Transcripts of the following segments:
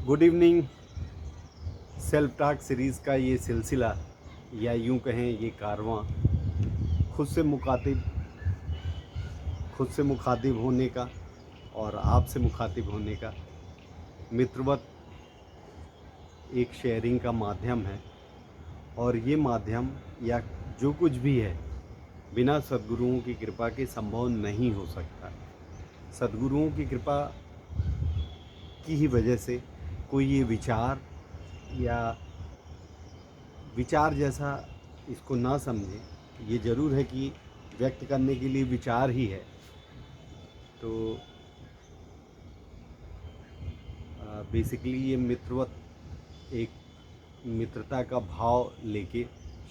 Good evening. Self talk series का ये सिलसिला या यूं कहें ये कारवां खुद से मुखातिब होने का और आपसे मुखातिब होने का मित्रवत एक शेयरिंग का माध्यम है। और ये माध्यम या जो कुछ भी है बिना सद्गुरुओं की कृपा के संभव नहीं हो सकता। सद्गुरुओं की कृपा की ही वजह से कोई ये विचार या विचार जैसा इसको ना समझे। ये ज़रूर है कि व्यक्त करने के लिए विचार ही है। तो बेसिकली ये मित्रवत एक मित्रता का भाव लेके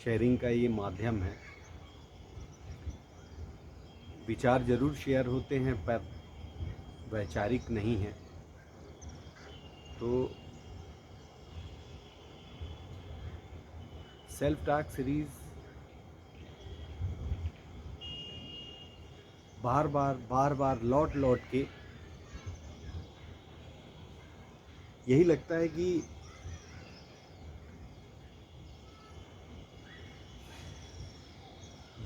शेयरिंग का ये माध्यम है। विचार ज़रूर शेयर होते हैं पर वैचारिक नहीं है। तो सेल्फ टॉक सीरीज़ बार बार लौट के यही लगता है कि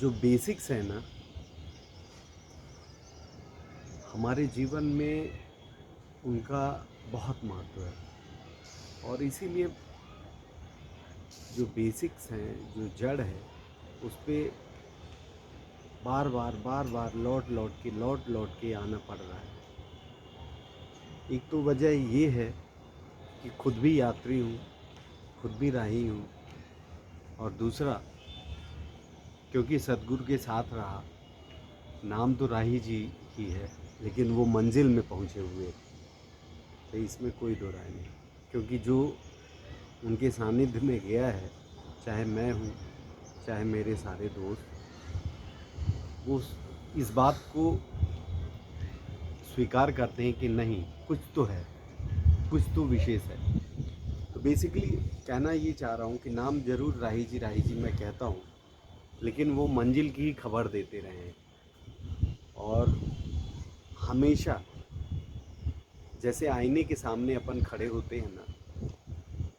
जो बेसिक्स है ना हमारे जीवन में उनका बहुत महत्व है। और इसीलिए जो बेसिक्स हैं, जो जड़ है, उस पर बार बार लौट के आना पड़ रहा है। एक तो वजह ये है कि खुद भी यात्री हूँ, खुद भी राही हूँ, और दूसरा क्योंकि सद्गुरु के साथ रहा। नाम तो राही जी ही है लेकिन वो मंजिल में पहुँचे हुए, तो इसमें कोई दो राय नहीं। क्योंकि जो उनके सानिध्य में गया है, चाहे मैं हूँ चाहे मेरे सारे दोस्त, वो इस बात को स्वीकार करते हैं कि नहीं, कुछ तो है, कुछ तो विशेष है। तो बेसिकली कहना ये चाह रहा हूँ कि नाम ज़रूर राही जी मैं कहता हूँ, लेकिन वो मंजिल की ही खबर देते रहे हैं। और हमेशा जैसे आईने के सामने अपन खड़े होते हैं ना,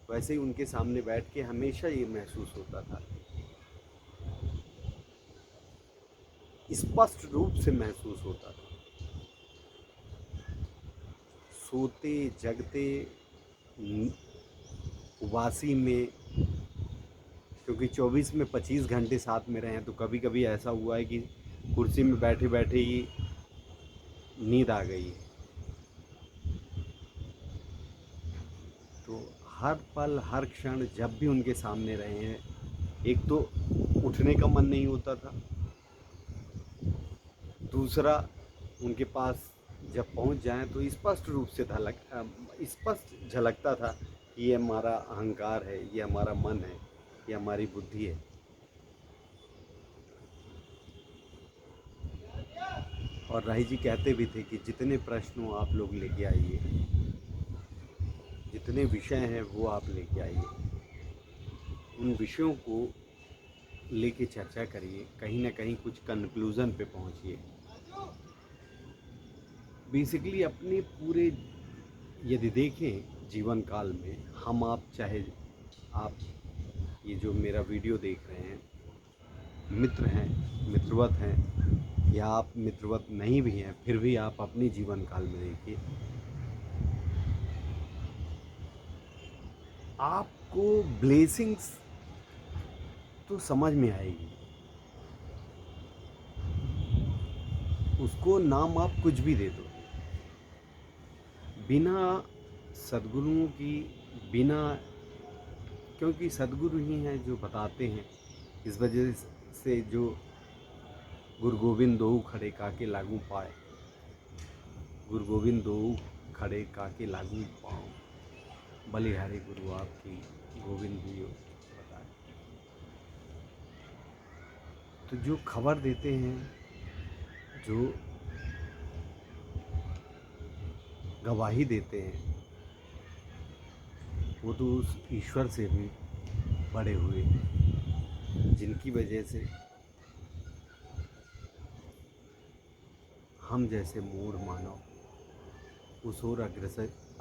वैसे ही उनके सामने बैठ के हमेशा ये महसूस होता था, स्पष्ट रूप से महसूस होता था। सोते जगते उबासी में, क्योंकि 24 में 25 घंटे साथ में रहे हैं, तो कभी कभी ऐसा हुआ है कि कुर्सी में बैठे बैठे ही नींद आ गई है। तो हर पल हर क्षण जब भी उनके सामने रहे हैं, एक तो उठने का मन नहीं होता था, दूसरा उनके पास जब पहुंच जाएं तो स्पष्ट रूप से स्पष्ट झलकता था कि ये हमारा अहंकार है, ये हमारा मन है, ये हमारी बुद्धि है। और राही जी कहते भी थे कि जितने प्रश्न हो आप लोग लेके आइए, जितने विषय हैं वो आप लेके आइए, उन विषयों को लेके चर्चा करिए, कहीं ना कहीं कुछ कंक्लूज़न पे पहुंचिए। बेसिकली अपने पूरे यदि देखें जीवन काल में, हम आप चाहे आप ये जो मेरा वीडियो देख रहे हैं मित्र हैं, मित्रवत हैं, या आप मित्रवत नहीं भी हैं, फिर भी आप अपने जीवन काल में देखिए, आपको ब्लेसिंग्स तो समझ में आएगी। उसको नाम आप कुछ भी दे दो, बिना सद्गुरुओं की, बिना, क्योंकि सद्गुरु ही हैं जो बताते हैं। इस वजह से जो गुरु गोविंद दोऊ खड़े काके लागू पाए, गुरु गोविंद दोऊ खड़े काके लागू पाओ, बलिहारी गुरु आपकी गोविंद जी बताए। तो जो खबर देते हैं, जो गवाही देते हैं, वो तो उस ईश्वर से भी बड़े हुए, जिनकी वजह से हम जैसे मूढ़ मानव उस ओर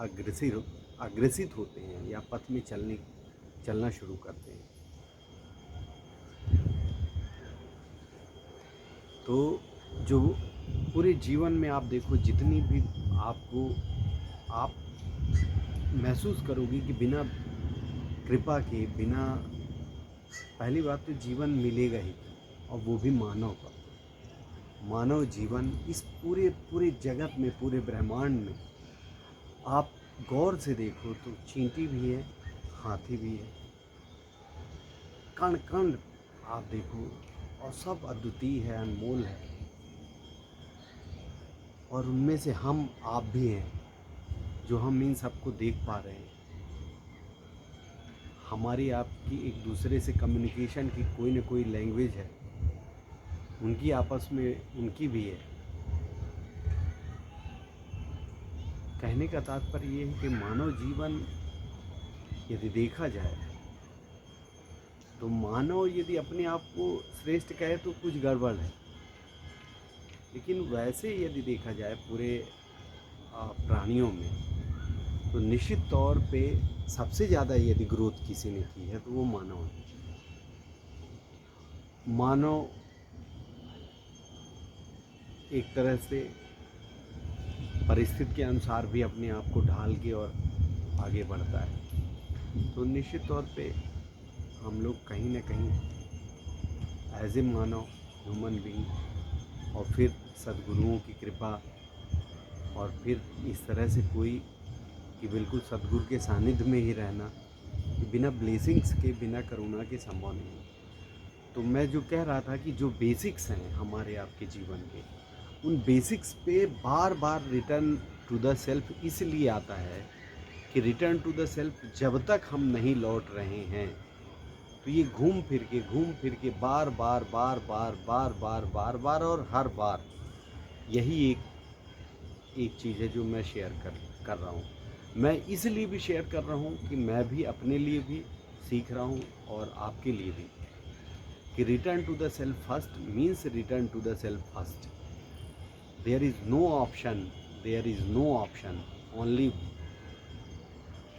अग्रसित होते हैं या पथ में चलना शुरू करते हैं। तो जो पूरे जीवन में आप देखो, जितनी भी आप महसूस करोगे कि बिना कृपा के, बिना, पहली बात तो जीवन मिलेगा ही, और वो भी मानव का। मानव जीवन इस पूरे जगत में, पूरे ब्रह्मांड में आप गौर से देखो तो चींटी भी है, हाथी भी है, कण कण आप देखो, और सब अद्वितीय है, अनमोल है। और उनमें से आप भी हैं, जो हम इन सबको देख पा रहे हैं। हमारी आपकी एक दूसरे से कम्युनिकेशन की कोई न कोई लैंग्वेज है, उनकी आपस में उनकी भी है। कहने का तात्पर्य ये है कि मानव जीवन यदि देखा जाए तो मानव यदि अपने आप को श्रेष्ठ कहे तो कुछ गड़बड़ है, लेकिन वैसे यदि देखा जाए पूरे प्राणियों में, तो निश्चित तौर पे सबसे ज़्यादा यदि ग्रोथ किसी ने की है तो वो मानव है। मानव एक तरह से परिस्थिति के अनुसार भी अपने आप को ढाल के और आगे बढ़ता है। तो निश्चित तौर पे हम लोग कहीं ना कहीं एज ए मानव, ह्यूमन बीइंग, और फिर सद्गुरुओं की कृपा, और फिर इस तरह से कोई कि बिल्कुल सद्गुरु के सानिध्य में ही रहना, बिना ब्लेसिंग्स के, बिना करुणा के संभव नहीं। तो मैं जो कह रहा था कि जो बेसिक्स हैं हमारे आपके जीवन के, उन बेसिक्स पे बार बार रिटर्न टू द सेल्फ इसलिए आता है कि रिटर्न टू द सेल्फ जब तक हम नहीं लौट रहे हैं, तो ये घूम फिर के बार बार बार बार बार बार बार बार और हर बार यही एक चीज़ है जो मैं शेयर कर रहा हूँ। मैं इसलिए भी शेयर कर रहा हूँ कि मैं भी अपने लिए भी सीख रहा हूँ और आपके लिए भी, कि return to the self first means return to the self first. There is no option,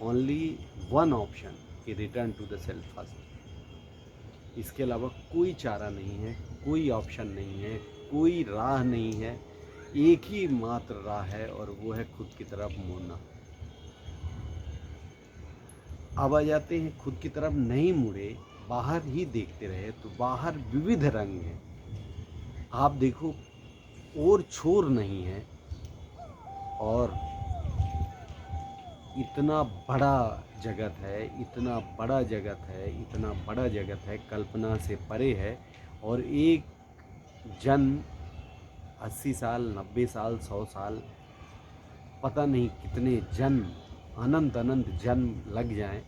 only one option कि return to the self first. इसके अलावा कोई चारा नहीं है, कोई ऑप्शन नहीं है, कोई राह नहीं है। एक ही मात्र राह है और वो है खुद की तरफ मुड़ना। अब आ जाते हैं, खुद की तरफ नहीं मुड़े, बाहर ही देखते रहे, तो बाहर विविध रंग हैं। आप देखो, और छोर नहीं है, और इतना बड़ा जगत है, इतना बड़ा जगत है, इतना बड़ा जगत है, कल्पना से परे है। और एक जन्म 80 साल, 90 साल, 100 साल, पता नहीं कितने जन्म, अनंत अनंत जन्म लग जाएं,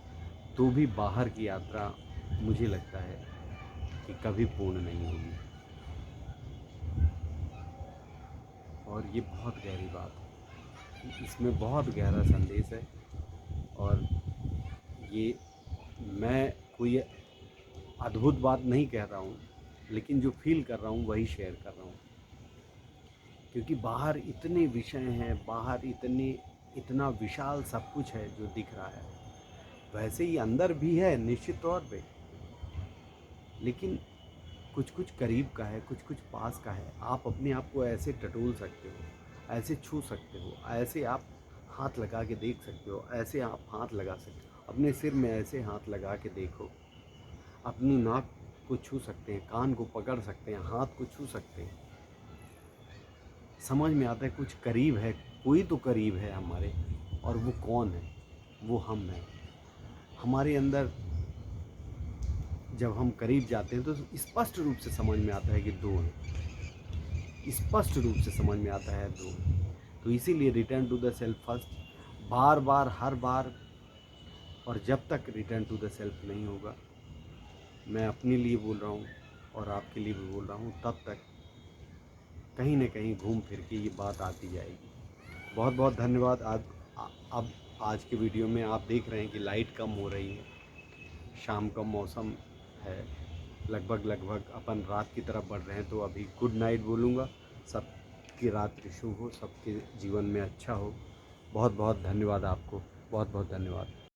तो भी बाहर की यात्रा मुझे लगता है कि कभी पूर्ण नहीं होगी। और ये बहुत गहरी बात है, इसमें बहुत गहरा संदेश है। और ये मैं कोई अद्भुत बात नहीं कह रहा हूँ, लेकिन जो फील कर रहा हूँ वही शेयर कर रहा हूँ। क्योंकि बाहर इतने विषय हैं, बाहर इतना विशाल सब कुछ है जो दिख रहा है, वैसे ही अंदर भी है निश्चित तौर पे, लेकिन कुछ कुछ करीब का है, कुछ कुछ पास का है। आप अपने आप को ऐसे टटोल सकते हो, ऐसे छू सकते हो, ऐसे आप हाथ लगा के देख सकते हो, ऐसे आप हाथ लगा सकते हो, अपने सिर में ऐसे हाथ लगा के देखो, अपनी नाक को छू सकते हैं, कान को पकड़ सकते हैं, हाथ को छू सकते हैं। समझ में आता है कुछ करीब है, कोई तो करीब है हमारे, और वो कौन है? वो हम हैं। हमारे अंदर जब हम करीब जाते हैं तो स्पष्ट रूप से समझ में आता है कि दो हैं, स्पष्ट रूप से समझ में आता है दो। तो इसीलिए return to the self first, बार बार, हर बार। और जब तक रिटर्न टू द सेल्फ नहीं होगा, मैं अपने लिए बोल रहा हूँ और आपके लिए भी बोल रहा हूँ, तब तक कहीं ना कहीं घूम फिर के ये बात आती जाएगी। बहुत बहुत धन्यवाद। अब आज के वीडियो में आप देख रहे हैं कि लाइट कम हो रही है, शाम का मौसम है, लगभग अपन रात की तरफ बढ़ रहे हैं। तो अभी गुड नाइट बोलूँगा। सबकी रात्रि शुभ हो, सबके जीवन में अच्छा हो। बहुत बहुत धन्यवाद आपको, बहुत बहुत धन्यवाद।